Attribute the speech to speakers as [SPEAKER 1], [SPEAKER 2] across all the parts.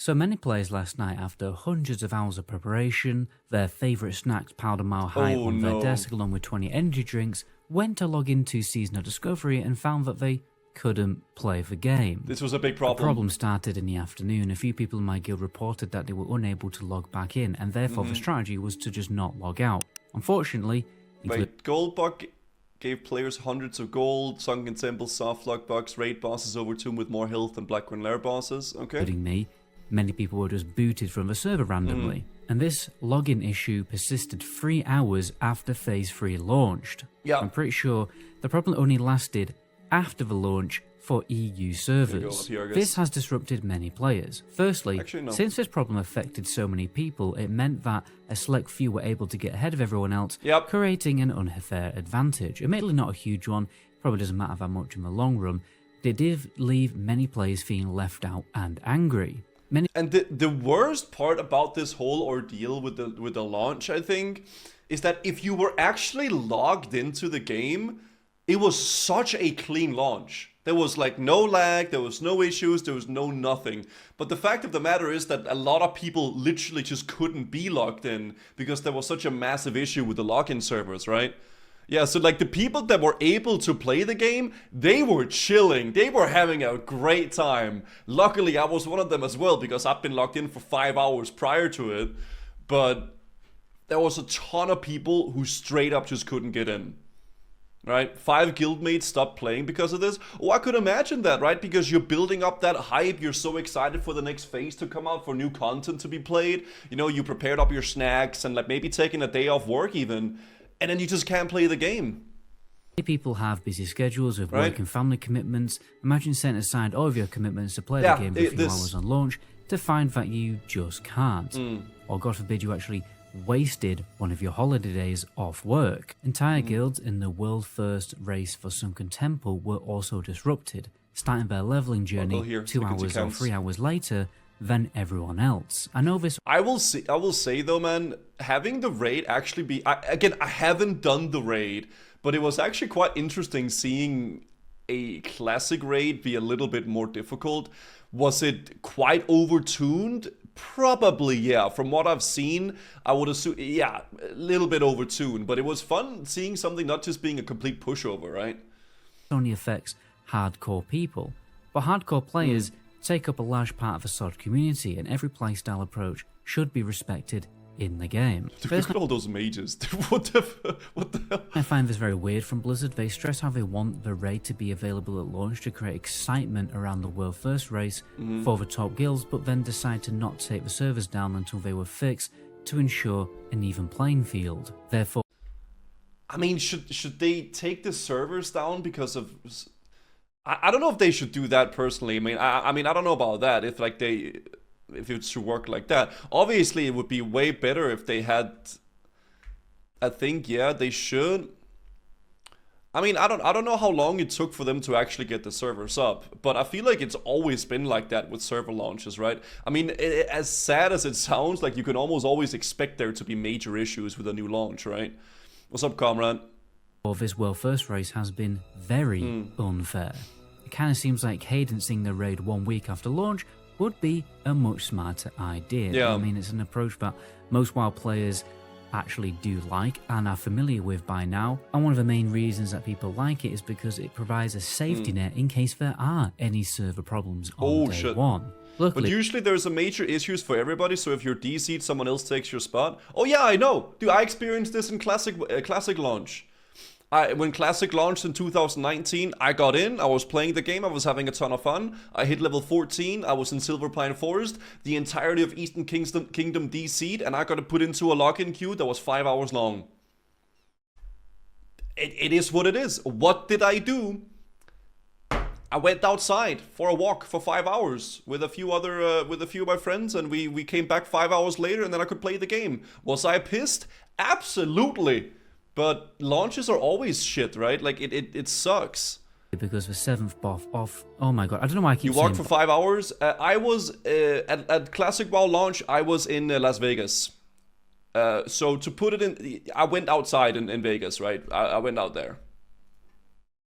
[SPEAKER 1] So many players last night, after hundreds of hours of preparation, their favourite snacks piled a mile high on their desk along with 20 energy drinks, went to log into Seasonal Discovery and found that they couldn't play the game.
[SPEAKER 2] This was a big problem.
[SPEAKER 1] The problem started in the afternoon. A few people in my guild reported that they were unable to log back in, and therefore the strategy was to just not log out. Unfortunately,
[SPEAKER 2] Wait, Goldbug gave players hundreds of gold, Sunken Temple, soft lock bugs, raid bosses overtuned with more health than Blackburn Lair bosses. Okay.
[SPEAKER 1] Including me, many people were just booted from the server randomly. And this login issue persisted 3 hours after Phase 3 launched.
[SPEAKER 2] Yeah.
[SPEAKER 1] I'm pretty sure the problem only lasted after the launch for EU servers. This has disrupted many players. Firstly, since this problem affected so many people, it meant that a select few were able to get ahead of everyone else, creating an unfair advantage. Admittedly not a huge one, probably doesn't matter that much in the long run, but it did leave many players feeling left out and angry.
[SPEAKER 2] And the worst part about this whole ordeal with the launch, I think, is that if you were actually logged into the game, it was such a clean launch. There was like no lag, there was no issues, there was no nothing. But the fact of the matter is that a lot of people literally just couldn't be logged in because there was such a massive issue with the login servers, right? Yeah, so like the people that were able to play the game, they were chilling. They were having a great time. Luckily, I was one of them as well because I've been logged in for 5 hours prior to it. But there was a ton of people who straight up just couldn't get in. Right? 5 guildmates stopped playing because of this. Oh, I could imagine that, right? Because you're building up that hype. You're so excited for the next phase to come out, for new content to be played. You know, you prepared up your snacks and like maybe taking a day off work even. And then you just can't play the game.
[SPEAKER 1] People have busy schedules with work and family commitments. Imagine setting aside all of your commitments to play the game for a few hours on launch to find that you just can't. Or God forbid you actually wasted one of your holiday days off work. Entire guilds in the world first race for Sunken Temple were also disrupted, starting their leveling journey 2 hours or 3 hours later than everyone else. I know this.
[SPEAKER 2] I will say though, man, having the raid actually be again, I haven't done the raid, but it was actually quite interesting seeing a classic raid be a little bit more difficult. Was it quite overtuned? Probably, yeah. From what I've seen, I would assume, yeah, a little bit overtuned. But it was fun seeing something not just being a complete pushover, right?
[SPEAKER 1] It only affects hardcore people, but hardcore players take up a large part of the SoD community, and every playstyle approach should be respected in the game.
[SPEAKER 2] Look at all those mages. What the hell?
[SPEAKER 1] I find this very weird from Blizzard. They stress how they want the raid to be available at launch to create excitement around the world first race for the top guilds, but then decide to not take the servers down until they were fixed to ensure an even playing field. Therefore,
[SPEAKER 2] I mean, should they take the servers down because of... I don't know if they should do that personally. I mean, I don't know about that. If it should work like that. Obviously, it would be way better if they had. I think, yeah, they should. I mean, I don't know how long it took for them to actually get the servers up, but I feel like it's always been like that with server launches, right? I mean, as sad as it sounds, like you can almost always expect there to be major issues with a new launch, right? What's up, comrade?
[SPEAKER 1] This world first race has been very unfair. It kind of seems like cadencing the raid 1 week after launch would be a much smarter idea.
[SPEAKER 2] Yeah.
[SPEAKER 1] I mean, it's an approach that most WoW players actually do like and are familiar with by now. And one of the main reasons that people like it is because it provides a safety net in case there are any server problems on day one. Luckily,
[SPEAKER 2] but usually there's a major issues for everybody, so if you're DC'd, someone else takes your spot. Oh yeah, I know. Dude, I experienced this in Classic launch. When Classic launched in 2019, I got in, I was playing the game, I was having a ton of fun. I hit level 14, I was in Silverpine Forest, the entirety of Eastern Kingdom DC'd, and I got put into a login queue that was 5 hours long. It is what it is. What did I do? I went outside for a walk for 5 hours with a few of my friends, and we came back 5 hours later, and then I could play the game. Was I pissed? Absolutely. But launches are always shit, right? Like, it sucks.
[SPEAKER 1] Because the 7th buff off... Oh my god, I don't know why I keep saying...
[SPEAKER 2] You walked for 5 hours? I was... at Classic WoW launch, I was in Las Vegas. So to put it in... I went outside in Vegas, right? I went out there.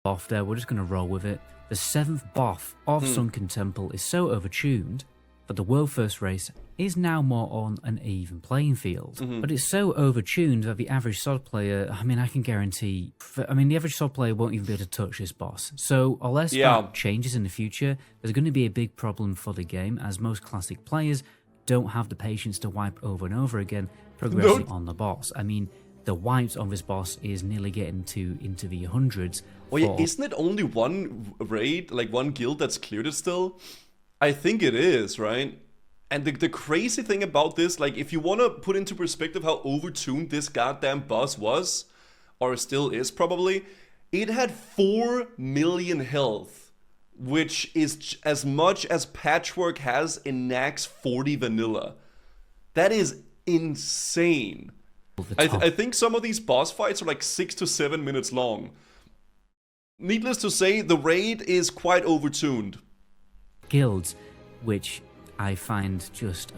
[SPEAKER 1] Off there, we're just going to roll with it. The 7th buff of Sunken Temple is so overtuned But the world first race is now more on an even playing field. But it's so overtuned that the average SoD player, I mean, I can guarantee, the average SoD player won't even be able to touch this boss. So unless that changes in the future, there's going to be a big problem for the game, as most classic players don't have the patience to wipe over and over again, progressing on the boss. I mean, the wipes on this boss is nearly getting into the hundreds.
[SPEAKER 2] Well, yeah, isn't it only one raid, like one guild that's cleared it still? I think it is, right? And the crazy thing about this, like, if you want to put into perspective how overtuned this goddamn boss was, or still is probably, it had 4 million health, which is as much as Patchwork has in Nax 40 vanilla. That is insane. I think some of these boss fights are like 6 to 7 minutes long. Needless to say, the raid is quite overtuned.
[SPEAKER 1] Guilds, which I find just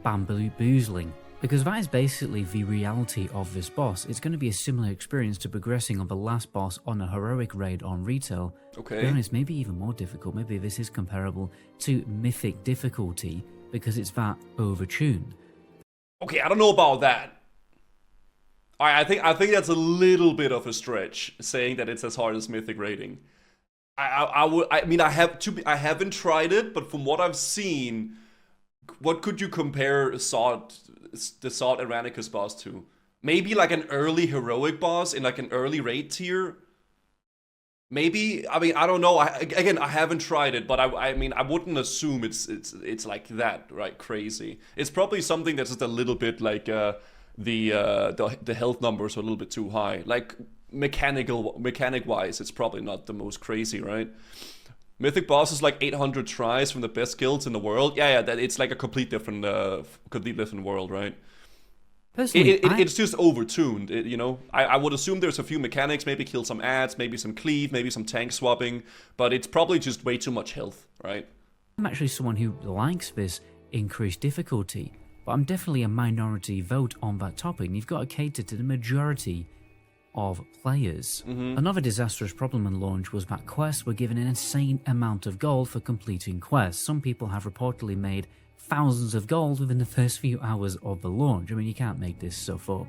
[SPEAKER 1] bamboozling, because that is basically the reality of this boss. It's going to be a similar experience to progressing on the last boss on a heroic raid on retail.
[SPEAKER 2] Okay.
[SPEAKER 1] To be honest, maybe even more difficult. Maybe this is comparable to mythic difficulty because it's that overtuned.
[SPEAKER 2] Okay, I don't know about that. I think that's a little bit of a stretch saying that it's as hard as mythic raiding. I mean, I haven't tried it, but from what I've seen, what could you compare the SoD Iranicus boss to? Maybe like an early heroic boss in like an early raid tier? Maybe, I mean, I don't know. I haven't tried it, but I mean, I wouldn't assume it's like that, right? Crazy. It's probably something that's just a little bit like the health numbers are a little bit too high. Like mechanic wise, it's probably not the most crazy, right? Mythic boss is like 800 tries from the best guilds in the world. Yeah, that it's like a complete different world, right?
[SPEAKER 1] Personally,
[SPEAKER 2] it's just overtuned, you know. I would assume there's a few mechanics, maybe kill some ads, maybe some cleave, maybe some tank swapping, but it's probably just way too much health, right?
[SPEAKER 1] I'm actually someone who likes this increased difficulty, but I'm definitely a minority vote on that topic, and you've got to cater to the majority of players. Another disastrous problem in launch was that quests were given an insane amount of gold for completing quests. Some people have reportedly made thousands of gold within the first few hours of the launch. I mean, you can't make this stuff up.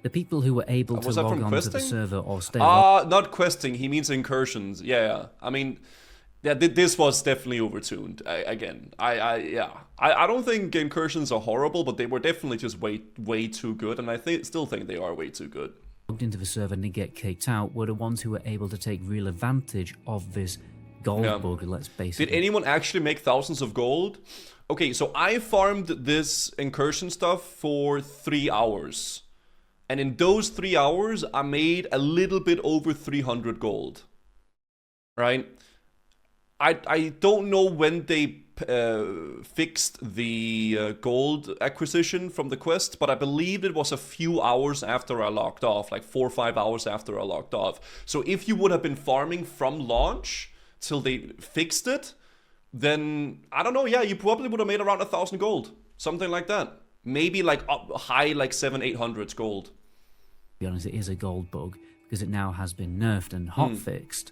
[SPEAKER 1] The people who were able to log on to the server or stay
[SPEAKER 2] not questing, he means incursions. Yeah. I mean, yeah, this was definitely overtuned. I don't think incursions are horrible, but they were definitely just way too good, and I still think they are way too good.
[SPEAKER 1] Logged into the server and they get kicked out were the ones who were able to take real advantage of this gold bug, let's basically.
[SPEAKER 2] Did anyone actually make thousands of gold? Okay, so I farmed this incursion stuff for 3 hours. And in those 3 hours, I made a little bit over 300 gold. Right? I don't know when they fixed the gold acquisition from the quest, but I believe it was a few hours after I logged off, like 4 or 5 hours after I logged off. So if you would have been farming from launch till they fixed it, then I don't know, yeah, you probably would have made around 1,000 gold, something like that. Maybe like up high, like 700-800 gold. To
[SPEAKER 1] be honest, it is a gold bug because it now has been nerfed and hotfixed.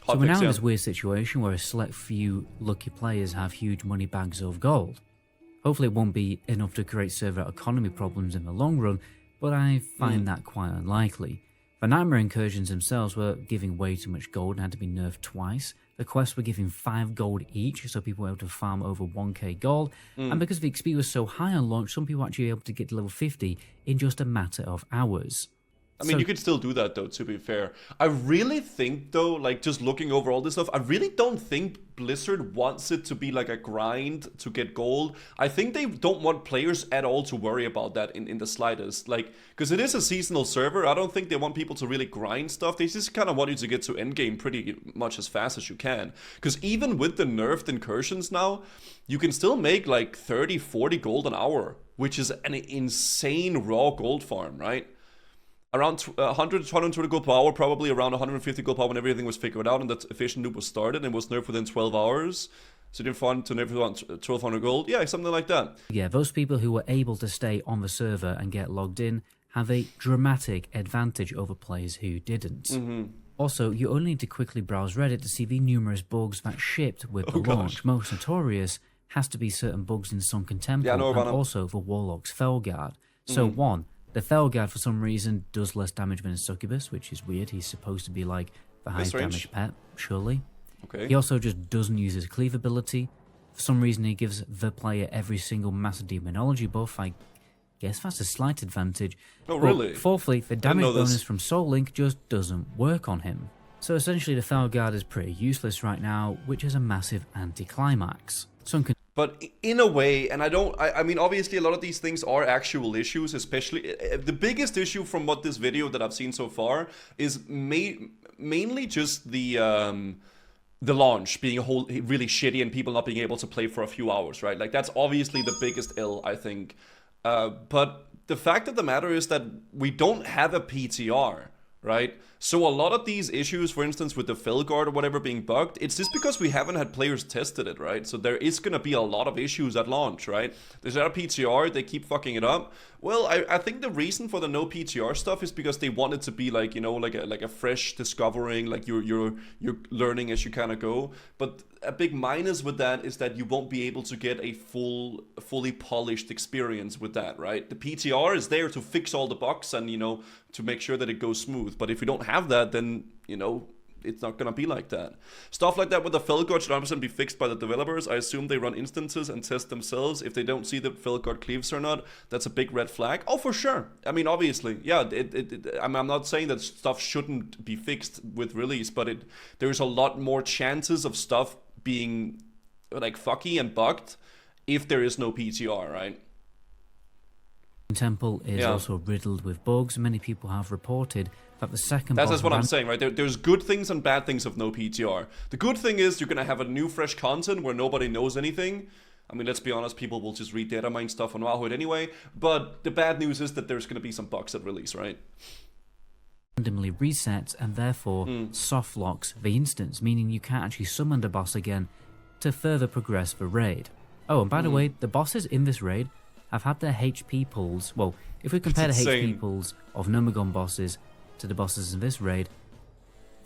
[SPEAKER 1] So we're now in this weird situation where a select few lucky players have huge money bags of gold. Hopefully it won't be enough to create server economy problems in the long run, but I find that quite unlikely. The Nightmare incursions themselves were giving way too much gold and had to be nerfed twice. The quests were giving 5 gold each, so people were able to farm over 1k gold. And because the XP was so high on launch, some people were actually able to get to level 50 in just a matter of hours.
[SPEAKER 2] I mean, you could still do that, though, to be fair. I really think, though, like, just looking over all this stuff, I really don't think Blizzard wants it to be like a grind to get gold. I think they don't want players at all to worry about that in the slightest. Like, because it is a seasonal server, I don't think they want people to really grind stuff. They just kind of want you to get to endgame pretty much as fast as you can. Because even with the nerfed incursions now, you can still make like 30, 40 gold an hour, which is an insane raw gold farm, right? Around 100 to 120 gold per hour, probably around 150 gold per hour when everything was figured out and that efficient loop was started and was nerfed within 12 hours. So you're fun to nerf around 1,200 gold. Yeah, something like that.
[SPEAKER 1] Yeah, those people who were able to stay on the server and get logged in have a dramatic advantage over players who didn't. Also, you only need to quickly browse Reddit to see the numerous bugs that shipped with the launch. Most notorious has to be certain bugs in Sunken Temple,
[SPEAKER 2] Yeah, I know about
[SPEAKER 1] and
[SPEAKER 2] them.
[SPEAKER 1] also for Warlock's Felguard. So one, the Felguard for some reason does less damage than a Succubus, which is weird. He's supposed to be like the highest damage pet, surely.
[SPEAKER 2] Okay.
[SPEAKER 1] He also just doesn't use his cleave ability. For some reason, he gives the player every single Master Demonology buff. I guess that's a slight advantage.
[SPEAKER 2] Oh, really?
[SPEAKER 1] But fourthly, the damage bonus from Soul Link just doesn't work on him. So essentially, the Felguard is pretty useless right now, which is a massive anticlimax.
[SPEAKER 2] But in a way, and I mean, obviously a lot of these things are actual issues, especially, the biggest issue from what this video that I've seen so far is mainly just the launch being really shitty and people not being able to play for a few hours, right? Like, that's obviously the biggest ill, I think. But the fact of the matter is that we don't have a PTR, right? So a lot of these issues, for instance, with the Felguard or whatever being bugged, it's just because we haven't had players tested it, right? So there is going to be a lot of issues at launch, right? There's not a PTR, they keep fucking it up. Well, I think the reason for the no PTR stuff is because they want it to be like, you know, like a fresh discovering, like you're learning as you kind of go. But a big minus with that is that you won't be able to get a fully polished experience with that, right? The PTR is there to fix all the bugs and, you know, to make sure that it goes smooth. But if you don't have that, then, you know, it's not gonna be like that. Stuff like that with the Felguard should 100% be fixed by the developers. I assume they run instances and test themselves. If they don't see the Felguard cleaves or not, that's a big red flag. Oh, for sure. I mean, obviously, yeah. I'm not saying that stuff shouldn't be fixed with release, but there's a lot more chances of stuff being like fucky and bugged if there is no PTR, right?
[SPEAKER 1] Temple is also riddled with bugs. Many people have reported that the second
[SPEAKER 2] that's what I'm saying, right? There's good things and bad things of no PTR. The good thing is you're gonna have a new fresh content where nobody knows anything. I mean, let's be honest, people will just read data mine stuff on Wowhood anyway. But the bad news is that there's gonna be some bugs at release, right?
[SPEAKER 1] Randomly resets and therefore soft locks the instance, meaning you can't actually summon the boss again to further progress the raid. Oh, and by the way, the bosses in this raid have had their HP pulls. Well, if we compare the HP pulls of Numagon bosses to the bosses in this raid,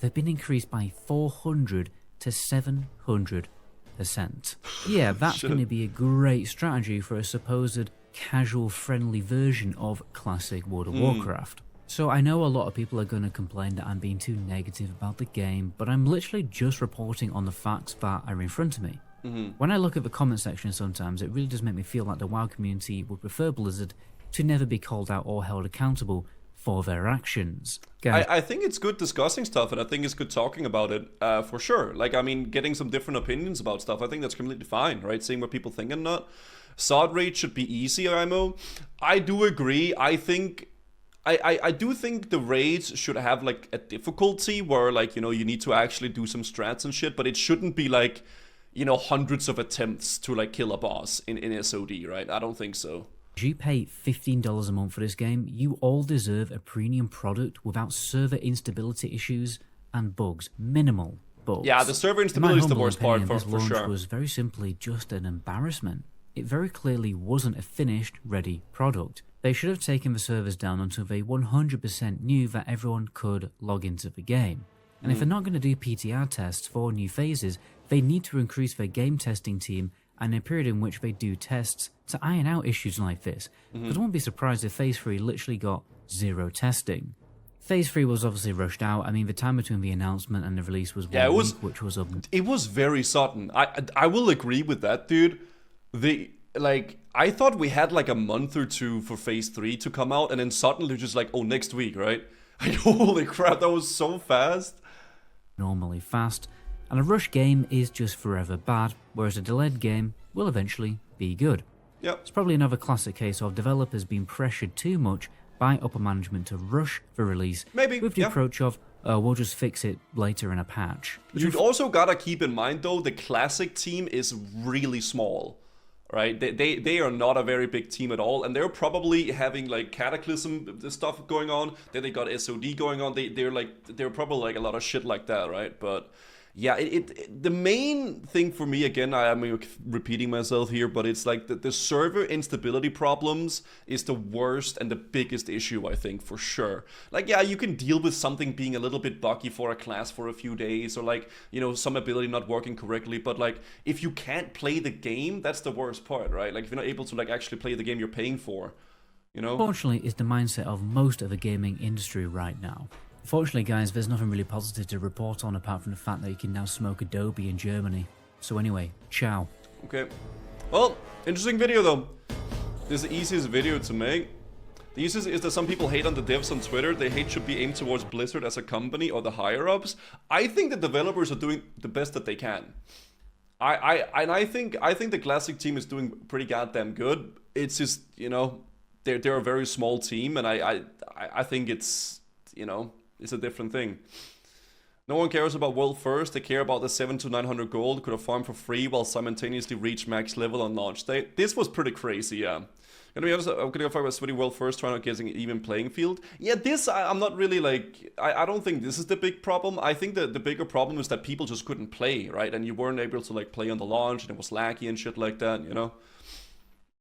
[SPEAKER 1] they've been increased by 400 to 700%. Yeah, that's going to be a great strategy for a supposed casual friendly version of classic World of Warcraft. So I know a lot of people are going to complain that I'm being too negative about the game, but I'm literally just reporting on the facts that are in front of me. When I look at the comment section sometimes, it really does make me feel like the WoW community would prefer Blizzard to never be called out or held accountable for their actions.
[SPEAKER 2] I think it's good discussing stuff, and I think it's good talking about it, for sure. Like, I mean, getting some different opinions about stuff, I think that's completely fine, right? Seeing what people think and not. SoD raid should be easy, IMO. I do agree. I do think the raids should have, like, a difficulty where, like, you know, you need to actually do some strats and shit, but it shouldn't be, like, you know, hundreds of attempts to, like, kill a boss in SOD, right? I don't think so.
[SPEAKER 1] If you pay $15 a month for this game, you all deserve a premium product without server instability issues and bugs. Minimal bugs.
[SPEAKER 2] Yeah, the server instability is the worst part, for sure.
[SPEAKER 1] This launch was very simply just an embarrassment. It very clearly wasn't a finished, ready product. They should have taken the servers down until they 100% knew that everyone could log into the game. And if they're not going to do PTR tests for new phases, they need to increase their game testing team and a period in which they do tests to iron out issues like this. Because I won't be surprised if Phase 3 literally got zero testing. Phase 3 was obviously rushed out. I mean, the time between the announcement and the release was one week, which was
[SPEAKER 2] it was very sudden. I will agree with that, dude. I thought we had like a month or two for Phase 3 to come out, and then suddenly just like, oh, next week, right? Holy crap, that was so fast.
[SPEAKER 1] Normally fast, and a rush game is just forever bad, whereas a delayed game will eventually be good.
[SPEAKER 2] Yep.
[SPEAKER 1] It's probably another classic case of developers being pressured too much by upper management to rush the release,
[SPEAKER 2] maybe
[SPEAKER 1] with the approach of, we'll just fix it later in a patch.
[SPEAKER 2] You've also got to keep in mind, though, the classic team is really small, right? They are not a very big team at all, and they're probably having like Cataclysm stuff going on. Then they got SOD going on. They're probably like a lot of shit like that, right? But yeah, the main thing for me, again, I'm repeating myself here, but it's like the server instability problems is the worst and the biggest issue, I think, for sure. Like, yeah, you can deal with something being a little bit buggy for a class for a few days, or like, you know, some ability not working correctly, but like, if you can't play the game, that's the worst part, right? Like, if you're not able to like actually play the game you're paying for, you know?
[SPEAKER 1] Unfortunately, it's the mindset of most of the gaming industry right now. Fortunately, guys, there's nothing really positive to report on apart from the fact that you can now smoke Adobe in Germany. So anyway, ciao.
[SPEAKER 2] Okay. Well, interesting video though. This is the easiest video to make. The easiest is that some people hate on the devs on Twitter. They hate should be aimed towards Blizzard as a company or the higher-ups. I think the developers are doing the best that they can. I think the Classic team is doing pretty goddamn good. It's just, you know, they're a very small team, and I think it's, you know, it's a different thing. No one cares about world first. They care about the 700 to 900 gold. Could have farmed for free while simultaneously reach max level on launch day. This was pretty crazy, yeah. Gonna be honest, I'm gonna talk about sweaty world first, trying to get an even playing field. Yeah, this I'm not really like. I don't think this is the big problem. I think that the bigger problem is that people just couldn't play, right? And you weren't able to like play on the launch, and it was laggy and shit like that, you know.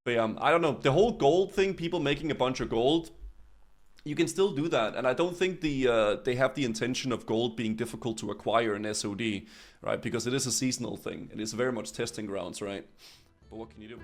[SPEAKER 2] But yeah, I don't know. The whole gold thing, people making a bunch of gold. You can still do that, and I don't think they have the intention of gold being difficult to acquire in SoD, right? Because it is a seasonal thing. It is very much testing grounds, right? But what can you do?